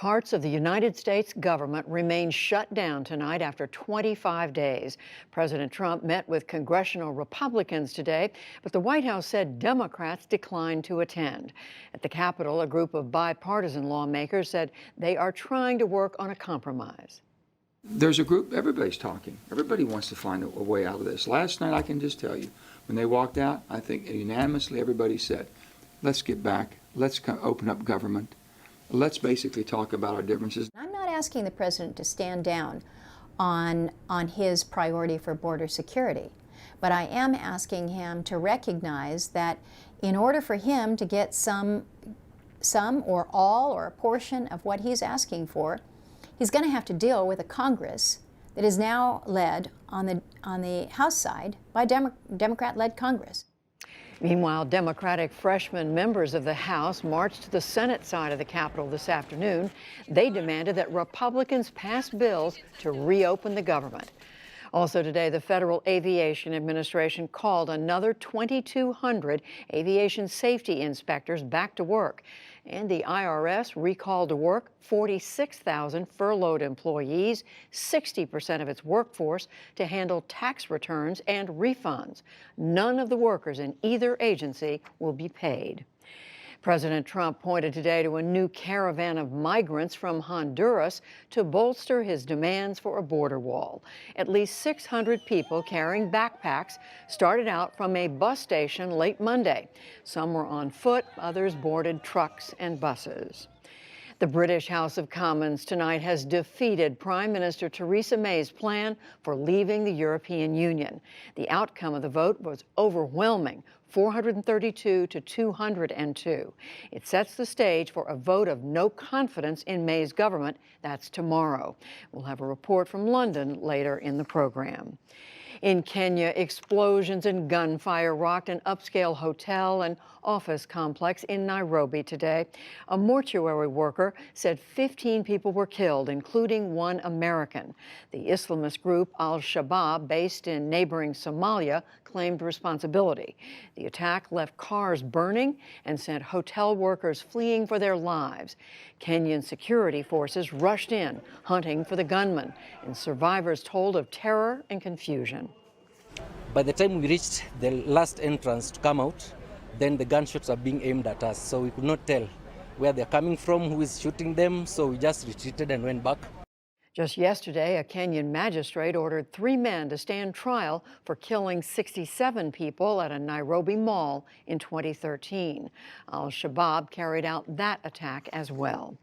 Parts of the United States government remain shut down tonight after 25 days. President Trump met with congressional Republicans today, but the White House said Democrats declined to attend. At the Capitol, a group of bipartisan lawmakers said they are trying to work on a compromise. There's a group, everybody's talking. Everybody wants to find a way out of this. Last night, I can just tell you, when they walked out, I think unanimously everybody said, let's get back, let's open up government. Let's basically talk about our differences. I'm not asking the president to stand down on his priority for border security, but I am asking him to recognize that in order for him to get some or all or a portion of what he's asking for, he's going to have to deal with a Congress that is now led on the House side by Democrat-led Congress. Meanwhile, Democratic freshman members of the House marched to the Senate side of the Capitol this afternoon. They demanded that Republicans pass bills to reopen the government. Also today, the Federal Aviation Administration called another 2,200 aviation safety inspectors back to work. And the IRS recalled to work 46,000 furloughed employees, 60% of its workforce, to handle tax returns and refunds. None of the workers in either agency will be paid. President Trump pointed today to a new caravan of migrants from Honduras to bolster his demands for a border wall. At least 600 people carrying backpacks started out from a bus station late Monday. Some were on foot, others boarded trucks and buses. The British House of Commons tonight has defeated Prime Minister Theresa May's plan for leaving the European Union. The outcome of the vote was overwhelming, 432 to 202. It sets the stage for a vote of no confidence in May's government. That's tomorrow. We'll have a report from London later in the program. In Kenya, explosions and gunfire rocked an upscale hotel and office complex in Nairobi today. A mortuary worker said 15 people were killed, including one American. The Islamist group Al-Shabaab, based in neighboring Somalia, claimed responsibility. The attack left cars burning and sent hotel workers fleeing for their lives. Kenyan security forces rushed in, hunting for the gunman, and survivors told of terror and confusion. By the time we reached the last entrance to come out, then the gunshots are being aimed at us, so we could not tell where they're coming from, who is shooting them, so we just retreated and went back. Just yesterday, a Kenyan magistrate ordered 3 men to stand trial for killing 67 people at a Nairobi mall in 2013. Al-Shabaab carried out that attack as well.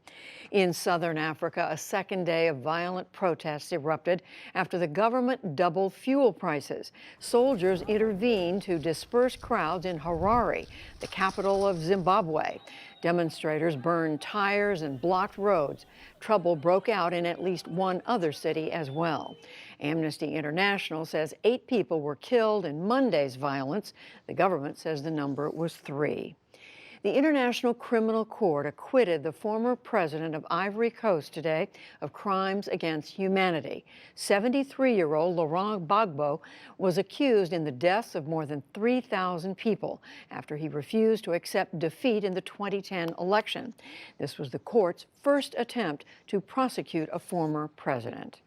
In southern Africa, a second day of violent protests erupted after the government doubled fuel prices. Soldiers intervened to disperse crowds in Harare, the capital of Zimbabwe. Demonstrators burned tires and blocked roads. Trouble broke out in at least one other city as well. Amnesty International says 8 people were killed in Monday's violence. The government says the number was 3. The International Criminal Court acquitted the former president of Ivory Coast today of crimes against humanity. 73-year-old Laurent Gbagbo was accused in the deaths of more than 3,000 people after he refused to accept defeat in the 2010 election. This was the court's first attempt to prosecute a former president.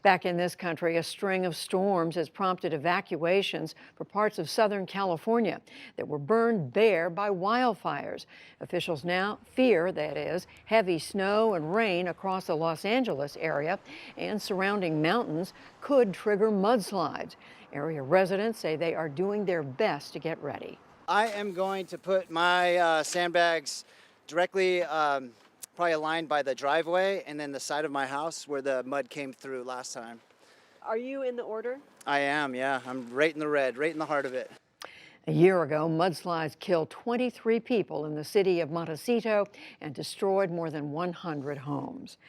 Back in this country, a string of storms has prompted evacuations for parts of Southern California that were burned bare by wildfires. Officials now fear, that is, heavy snow and rain across the Los Angeles area and surrounding mountains could trigger mudslides. Area residents say they are doing their best to get ready. I am going to put my sandbags directly probably aligned by the driveway and then the side of my house where the mud came through last time. Are you in the order? I am, yeah. I'm right in the red, right in the heart of it. A year ago, mudslides killed 23 people in the city of Montecito and destroyed more than 100 homes.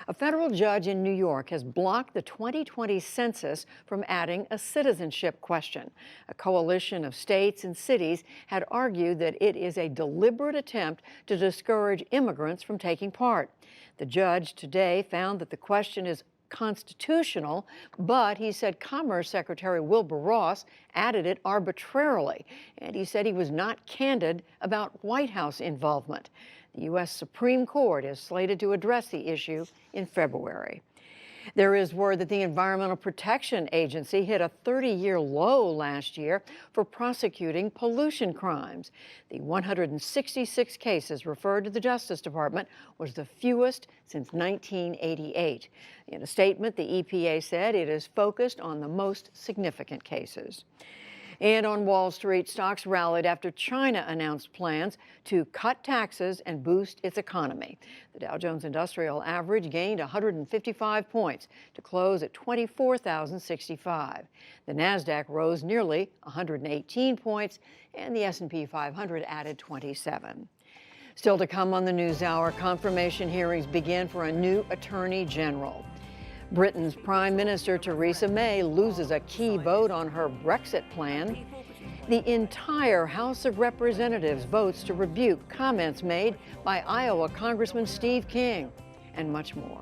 A federal judge in New York has blocked the 2020 census from adding a citizenship question. A coalition of states and cities had argued that it is a deliberate attempt to discourage immigrants from taking part. The judge today found that the question is constitutional, but he said Commerce Secretary Wilbur Ross added it arbitrarily, and he said he was not candid about White House involvement. The U.S. Supreme Court is slated to address the issue in February. There is word that the Environmental Protection Agency hit a 30-year low last year for prosecuting pollution crimes. The 166 cases referred to the Justice Department was the fewest since 1988. In a statement, the EPA said it is focused on the most significant cases. And on Wall Street, stocks rallied after China announced plans to cut taxes and boost its economy. The Dow Jones Industrial Average gained 155 points to close at 24,065. The Nasdaq rose nearly 118 points, and the S&P 500 added 27. Still to come on the NewsHour, confirmation hearings begin for a new Attorney General. Britain's Prime Minister Theresa May loses a key vote on her Brexit plan. The entire House of Representatives votes to rebuke comments made by Iowa Congressman Steve King, and much more.